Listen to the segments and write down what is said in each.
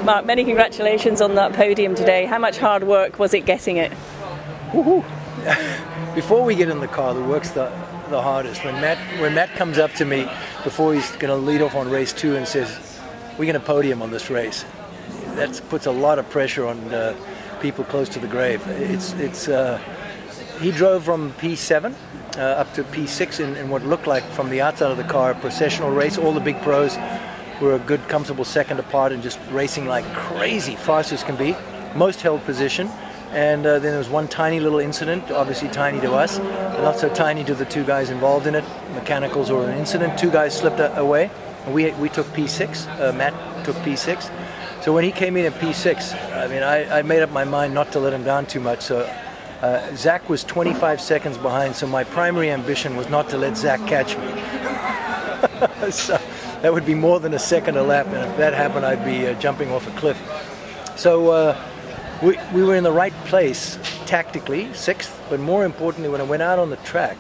Mark, many congratulations on that podium today. How much hard work was it getting it? Woohoo! Before we get in the car, the work's the hardest. When Matt comes up to me before he's going to lead off on race 2 and says, "We're going to podium on this race," that puts a lot of pressure on people close to the grave. He drove from P7 up to P6 in what looked like from the outside of the car a processional race. All the big pros were a good, comfortable second apart and just racing like crazy, fast as can be. Most held position. And then there was one tiny little incident, obviously tiny to us, not so tiny to the two guys involved in it. Mechanicals or an incident. 2 guys slipped away. We took P6. Matt took P6. So when he came in at P6, I mean, I made up my mind not to let him down too much. So Zach was 25 seconds behind. So my primary ambition was not to let Zach catch me. So that would be more than a second a lap, and if that happened, I'd be jumping off a cliff. So. We were in the right place tactically, 6th, but more importantly, when I went out on the track,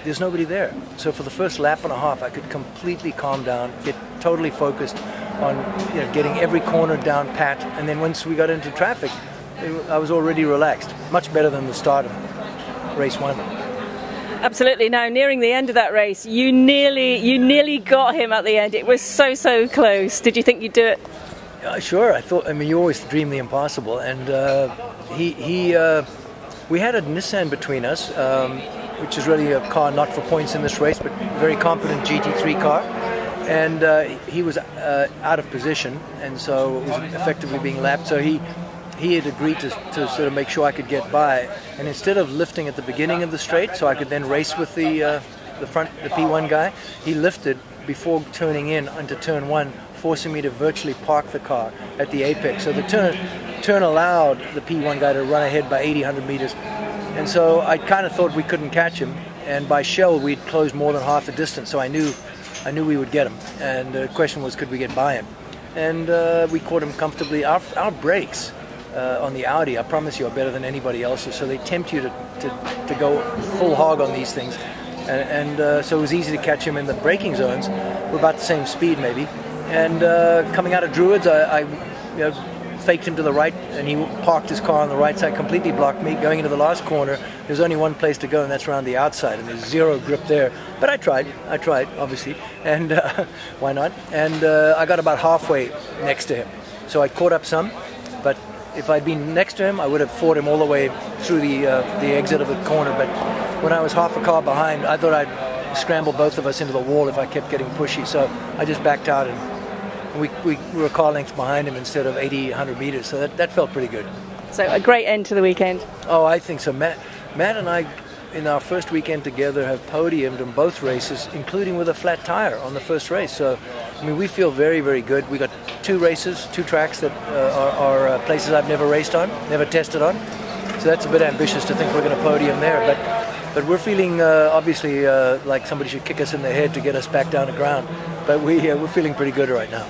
there's nobody there. So for the first lap and a half, I could completely calm down, get totally focused on getting every corner down pat, and then once we got into traffic, I was already relaxed. Much better than the start of race 1. Absolutely. Now, nearing the end of that race, you nearly got him at the end. It was so close. Did you think you'd do it? Sure, I mean, you always dream the impossible, and we had a Nissan between us, which is really a car not for points in this race, but very competent GT3 car, and he was out of position, and so it was effectively being lapped. So he had agreed to sort of make sure I could get by, and instead of lifting at the beginning of the straight, so I could then race with the P1 guy, he lifted before turning in onto turn 1. Forcing me to virtually park the car at the apex. So the turn allowed the P1 guy to run ahead by 100 meters. And so I kind of thought we couldn't catch him. And by shell, we'd closed more than half the distance. So I knew we would get him. And the question was, could we get by him? And we caught him comfortably. Our brakes on the Audi, I promise you, are better than anybody else's. So they tempt you to go full hog on these things. And so it was easy to catch him in the braking zones. We're about the same speed, maybe. And coming out of Druids, I faked him to the right, and he parked his car on the right side, completely blocked me. Going into the last corner, there's only one place to go, and that's around the outside, and there's zero grip there. But I tried, obviously, and why not? And I got about halfway next to him. So I caught up some, but if I'd been next to him, I would have fought him all the way through the exit of the corner. But when I was half a car behind, I thought I'd scramble both of us into the wall if I kept getting pushy. So I just backed out, and we were a car length behind him instead of 100 meters. So that felt pretty good. So a great end to the weekend. Oh, I think so. Matt and I, in our first weekend together, have podiumed in both races, including with a flat tire on the first race. So, I mean, we feel very, very good. We got 2 races, 2 tracks that are places I've never raced on, never tested on. So that's a bit ambitious to think we're going to podium there. But we're feeling, obviously, like somebody should kick us in the head to get us back down to ground. But we're feeling pretty good right now.